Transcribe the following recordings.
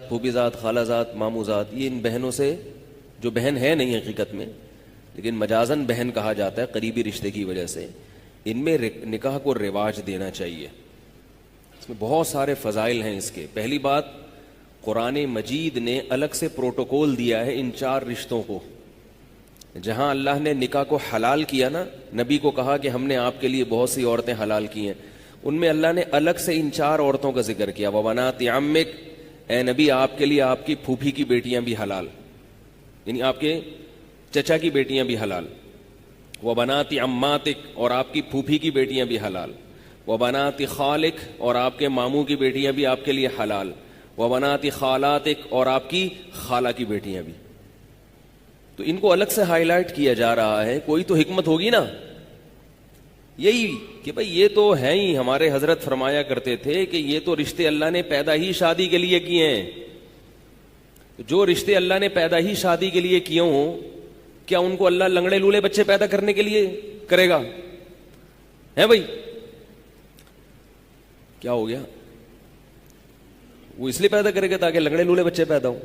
پھوپھی ذات، خالہ ذات، ماموں ذات، یہ ان بہنوں سے جو بہن ہے نہیں حقیقت میں لیکن مجازن بہن کہا جاتا ہے قریبی رشتے کی وجہ سے، ان میں نکاح کو رواج دینا چاہیے۔ اس میں بہت سارے فضائل ہیں اس کے۔ پہلی بات، قرآن مجید نے الگ سے پروٹوکول دیا ہے ان چار رشتوں کو۔ جہاں اللہ نے نکاح کو حلال کیا نا، نبی کو کہا کہ ہم نے آپ کے لیے بہت سی عورتیں حلال کی ہیں، ان میں اللہ نے الگ سے ان چار عورتوں کا ذکر کیا۔ وَبَنَاتِ عَمِّكَ، اے نبی آپ کے لیے آپ کی پھوپھی کی بیٹیاں بھی حلال، یعنی آپ کے چچا کی بیٹیاں بھی حلال۔ وَبَنَاتِ عَمَّاتِكَ، اور آپ کی پھوپھی کی بیٹیاں بھی حلال۔ وَبَنَاتِ خَالِكَ، اور آپ کے ماموں کی بیٹیاں بھی آپ کے لیے حلال۔ وَبَنَاتِ خَالَاتِكَ، اور آپ کی خالہ کی بیٹیاں بھی۔ تو ان کو الگ سے ہائی لائٹ کیا جا رہا ہے، کوئی تو حکمت ہوگی نا، یہی کہ بھئی یہ تو ہیں ہی، ہمارے حضرت فرمایا کرتے تھے کہ یہ تو رشتے اللہ نے پیدا ہی شادی کے لیے کیے ہیں۔ جو رشتے اللہ نے پیدا ہی شادی کے لیے کیے ہوں، کیا ان کو اللہ لنگڑے لولے بچے پیدا کرنے کے لیے کرے گا؟ ہے بھائی؟ کیا ہو گیا؟ وہ اس لیے پیدا کرے گا تاکہ لنگڑے لولے بچے پیدا ہوں؟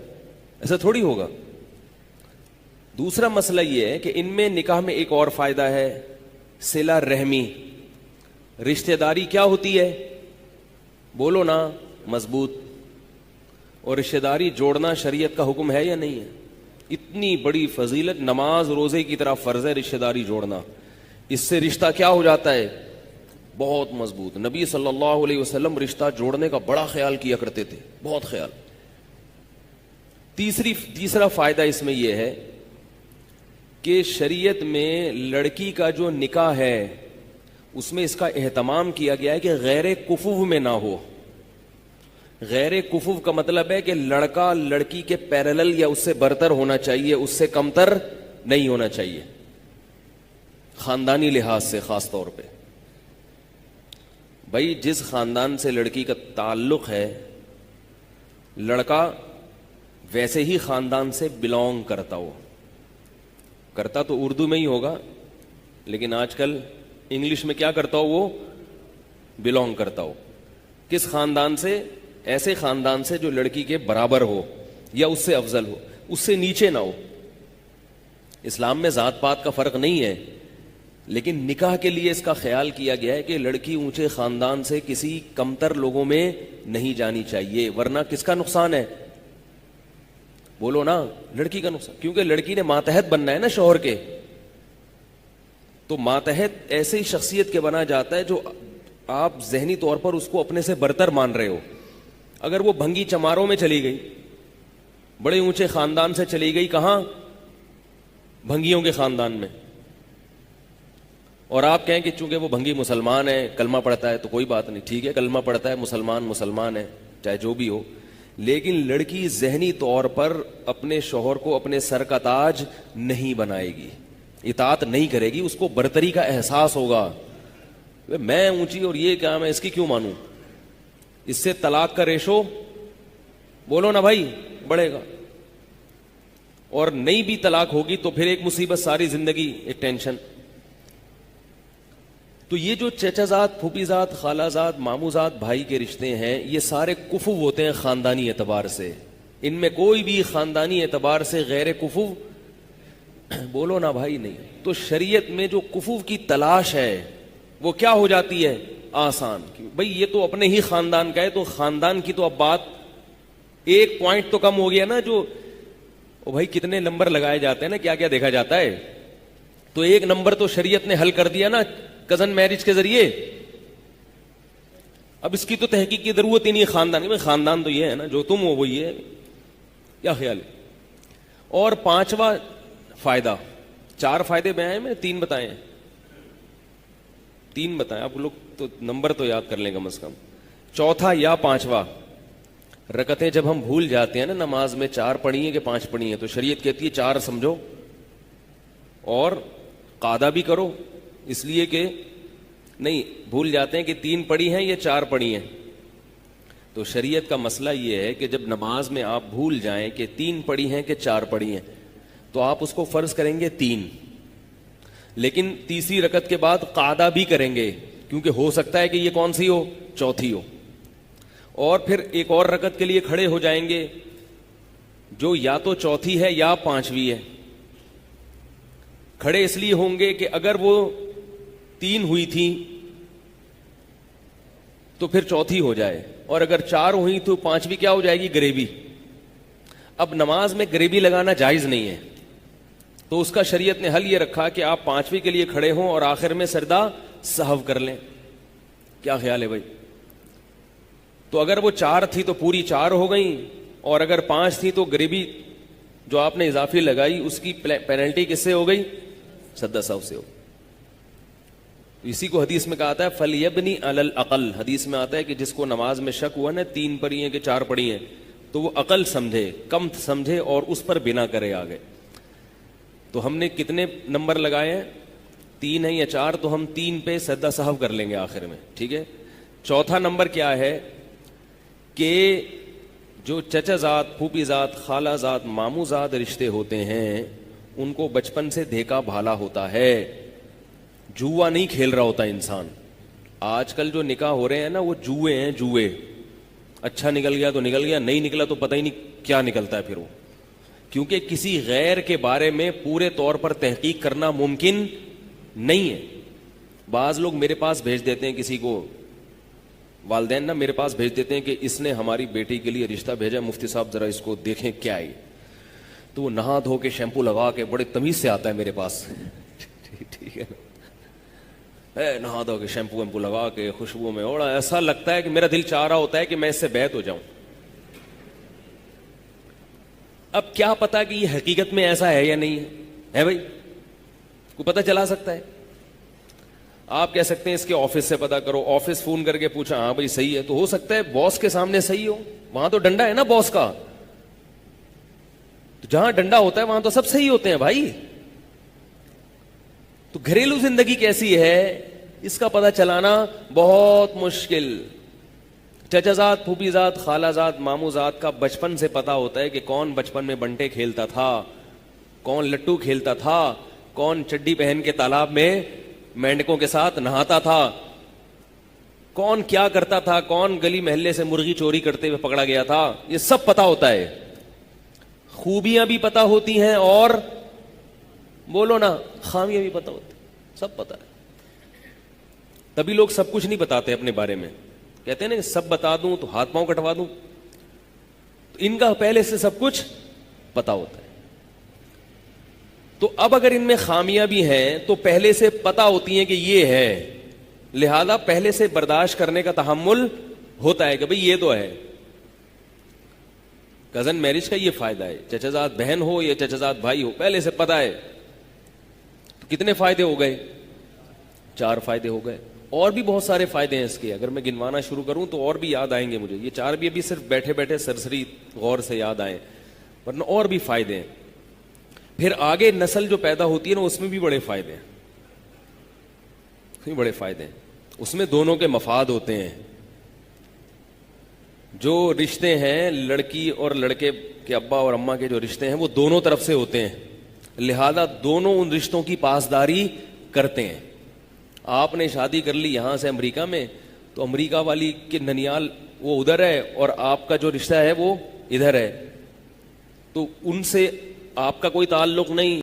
ایسا تھوڑی ہوگا۔ دوسرا مسئلہ یہ ہے کہ ان میں نکاح میں ایک اور فائدہ ہے، صلہ رحمی۔ رشتہ داری کیا ہوتی ہے؟ بولو نا، مضبوط۔ اور رشتہ داری جوڑنا شریعت کا حکم ہے یا نہیں ہے؟ اتنی بڑی فضیلت، نماز روزے کی طرح فرض ہے رشتہ داری جوڑنا۔ اس سے رشتہ کیا ہو جاتا ہے؟ بہت مضبوط۔ نبی صلی اللہ علیہ وسلم رشتہ جوڑنے کا بڑا خیال کیا کرتے تھے، بہت خیال۔ تیسرا فائدہ اس میں یہ ہے کہ شریعت میں لڑکی کا جو نکاح ہے اس میں اس کا اہتمام کیا گیا ہے کہ غیر کفو میں نہ ہو۔ غیر کفو کا مطلب ہے کہ لڑکا لڑکی کے پیرالل یا اس سے برتر ہونا چاہیے، اس سے کمتر نہیں ہونا چاہیے، خاندانی لحاظ سے خاص طور پہ۔ بھائی جس خاندان سے لڑکی کا تعلق ہے، لڑکا ویسے ہی خاندان سے بلونگ کرتا ہو، کرتا تو اردو میں ہی ہوگا لیکن آج کل انگلش میں کیا کرتا ہو، وہ بلونگ کرتا ہو۔ کس خاندان سے؟ ایسے خاندان سے جو لڑکی کے برابر ہو یا اس سے افضل ہو، اس سے نیچے نہ ہو۔ اسلام میں ذات پات کا فرق نہیں ہے، لیکن نکاح کے لیے اس کا خیال کیا گیا ہے کہ لڑکی اونچے خاندان سے کسی کمتر لوگوں میں نہیں جانی چاہیے، ورنہ کس کا نقصان ہے؟ بولو نا، لڑکی کا نقصان، کیونکہ لڑکی نے ماتحت بننا ہے نا شوہر کے۔ تو ماتحت ایسے ہی شخصیت کے بنا جاتا ہے جو آپ ذہنی طور پر اس کو اپنے سے برتر مان رہے ہو۔ اگر وہ بھنگی چماروں میں چلی گئی، بڑے اونچے خاندان سے چلی گئی، کہاں؟ بھنگیوں کے خاندان میں، اور آپ کہیں کہ چونکہ وہ بھنگی مسلمان ہے، کلمہ پڑھتا ہے، تو کوئی بات نہیں، ٹھیک ہے، کلمہ پڑھتا ہے، مسلمان ہے، چاہے جو بھی ہو، لیکن لڑکی ذہنی طور پر اپنے شوہر کو اپنے سر کا تاج نہیں بنائے گی، اطاعت نہیں کرے گی، اس کو برتری کا احساس ہوگا۔ میں اونچی اور یہ کیا، میں اس کی کیوں مانوں؟ اس سے طلاق کا ریشو، بولو نا بھائی، بڑھے گا۔ اور نہیں بھی طلاق ہوگی تو پھر ایک مصیبت، ساری زندگی ایک ٹینشن۔ تو یہ جو چچا ذات، پھوپھی ذات، خالہ ذات، ماموں ذات، بھائی کے رشتے ہیں، یہ سارے کفو ہوتے ہیں خاندانی اعتبار سے۔ ان میں کوئی بھی خاندانی اعتبار سے غیر کفو، بولو نا بھائی، نہیں۔ تو شریعت میں جو کفو کی تلاش ہے وہ کیا ہو جاتی ہے؟ آسان۔ بھئی یہ تو اپنے ہی خاندان کا ہے، تو خاندان کی تو اب بات ایک پوائنٹ تو کم ہو گیا نا، جو بھائی کتنے نمبر لگائے جاتے ہیں نا، کیا کیا دیکھا جاتا ہے، تو ایک نمبر تو شریعت نے حل کر دیا نا کزن میرج کے ذریعے۔ اب اس کی تو تحقیق کی ضرورت ہی نہیں ہے، خاندان میں، خاندان تو یہ ہے نا، جو تم ہو وہی ہے، کیا خیال ہے؟ اور پانچواں فائدہ، چار فائدے بیان ہیں، میں تین بتائے ہیں، تین بتائیں، آپ لوگ تو نمبر تو یاد کر لیں کم از کم۔ چوتھا یا پانچواں، رکعتیں جب ہم بھول جاتے ہیں نا نماز میں، چار پڑھی ہیں کہ پانچ پڑھی ہیں، تو شریعت کہتی ہے چار سمجھو اور قاعدہ بھی کرو، اس لیے کہ نہیں بھول جاتے ہیں کہ تین پڑھی ہیں یا چار پڑھی ہیں۔ تو شریعت کا مسئلہ یہ ہے کہ جب نماز میں آپ بھول جائیں کہ تین پڑھی ہیں کہ چار پڑھی ہیں، تو آپ اس کو فرض کریں گے تین، لیکن تیسری رکعت کے بعد قاعدہ بھی کریں گے، کیونکہ ہو سکتا ہے کہ یہ کون سی ہو؟ چوتھی ہو۔ اور پھر ایک اور رکعت کے لیے کھڑے ہو جائیں گے جو یا تو چوتھی ہے یا پانچویں ہے. کھڑے اس لیے ہوں گے کہ اگر وہ 3 ہوئی تھی تو پھر چوتھی ہو جائے, اور اگر 4 ہوئی تو پانچویں کیا ہو جائے گی؟ گریبی. اب نماز میں گریبی لگانا جائز نہیں ہے, تو اس کا شریعت نے حل یہ رکھا کہ آپ پانچویں کے لیے کھڑے ہوں اور آخر میں سجدہ سہو کر لیں. کیا خیال ہے بھائی؟ تو اگر وہ 4 تھی تو پوری 4 ہو گئیں, اور اگر 5 تھی تو گریبی جو آپ نے اضافی لگائی اس کی پینلٹی کس سے ہو گئی؟ سجدہ سہو سے ہو. اسی کو حدیث میں کہا ہے فَلْيَبْنِ عَلَى الْأَقَلِّ. حدیث میں آتا ہے کہ جس کو نماز میں شک ہوا نا 3 پڑھی ہیں کہ 4 پڑھی ہیں, تو وہ عقل سمجھے, کم سمجھے اور اس پر بنا کرے آگے. تو ہم نے کتنے نمبر لگائے ہیں؟ 3 ہیں یا 4, تو ہم 3 پہ سجدہ سہو کر لیں گے آخر میں, ٹھیک ہے. چوتھا نمبر کیا ہے کہ جو چچا زاد, پھوپھی زاد, خالہ زاد, ماموں زاد رشتے ہوتے ہیں ان کو بچپن سے دیکھا بھالا ہوتا ہے, جوا نہیں کھیل رہا ہوتا انسان. آج کل جو نکاح ہو رہے ہیں نا وہ جوئے ہیں, جوئے. اچھا نکل گیا تو نکل گیا, نہیں نکلا تو پتہ ہی نہیں کیا نکلتا ہے پھر وہ, کیونکہ کسی غیر کے بارے میں پورے طور پر تحقیق کرنا ممکن نہیں ہے. بعض لوگ میرے پاس بھیج دیتے ہیں کسی کو, والدین نا میرے پاس بھیج دیتے ہیں کہ اس نے ہماری بیٹی کے لیے رشتہ بھیجا, مفتی صاحب ذرا اس کو دیکھیں کیا ہے. تو وہ نہا دھو کے شیمپو لگا کے بڑے تمیز سے آتا ہے میرے پاس, ٹھیک ہے نا, نہا دھو کے شیمپو ویمپو لگا کے خوشبو میں اوڑا, ایسا لگتا ہے کہ میرا دل چاہ رہا ہوتا ہے کہ میں اس سے بیعت ہو جاؤں. اب کیا پتا کہ یہ حقیقت میں ایسا ہے یا نہیں ہے بھائی, کو پتہ چلا سکتا ہے؟ آپ کہہ سکتے ہیں اس کے آفس سے پتا کرو, آفس فون کر کے پوچھا ہاں بھائی صحیح ہے, تو ہو سکتا ہے باس کے سامنے صحیح ہو, وہاں تو ڈنڈا ہے نا باس کا, تو جہاں ڈنڈا ہوتا ہے وہاں تو سب صحیح ہوتے ہیں بھائی. تو گھریلو زندگی کیسی ہے اس کا پتہ چلانا بہت مشکل. چچا زاد, پھوپھی زاد, خالہ زاد, ماموں زاد کا بچپن سے پتا ہوتا ہے کہ کون بچپن میں بنٹے کھیلتا تھا, کون لٹو کھیلتا تھا, کون چڈی پہن کے تالاب میں مینڈکوں کے ساتھ نہاتا تھا, کون کیا کرتا تھا, کون گلی محلے سے مرغی چوری کرتے ہوئے پکڑا گیا تھا, یہ سب پتا ہوتا ہے. خوبیاں بھی پتا ہوتی ہیں اور بولو نا خامیاں بھی پتا ہوتی, سب پتا ہے. تبھی لوگ سب کچھ نہیں بتاتے اپنے بارے میں, کہتے ہیں نا سب بتا دوں تو ہاتھ پاؤں کٹوا دوں, تو ان کا پہلے سے سب کچھ پتا ہوتا ہے. تو اب اگر ان میں خامیاں بھی ہیں تو پہلے سے پتا ہوتی ہیں کہ یہ ہے, لہذا پہلے سے برداشت کرنے کا تحمل ہوتا ہے کہ بھئی یہ تو ہے. کزن میرج کا یہ فائدہ ہے, چچا زاد بہن ہو یا چچا زاد بھائی ہو, پہلے سے پتا ہے. تو کتنے فائدے ہو گئے؟ 4 فائدے ہو گئے. اور بھی بہت سارے فائدے ہیں اس کے, اگر میں گنوانا شروع کروں تو اور بھی یاد آئیں گے مجھے. یہ 4 بھی ابھی صرف بیٹھے بیٹھے سرسری غور سے یاد آئے, ورنہ اور بھی فائدے ہیں. پھر آگے نسل جو پیدا ہوتی ہے نا اس میں بھی بڑے فائدے ہیں, بڑے فائدے ہیں. اس میں دونوں کے مفاد ہوتے ہیں. جو رشتے ہیں لڑکی اور لڑکے کے ابا اور اماں کے جو رشتے ہیں وہ دونوں طرف سے ہوتے ہیں, لہذا دونوں ان رشتوں کی پاسداری کرتے ہیں. آپ نے شادی کر لی یہاں سے امریکہ میں, تو امریکہ والی کے ننیال وہ ادھر ہے اور آپ کا جو رشتہ ہے وہ ادھر ہے, تو ان سے آپ کا کوئی تعلق نہیں.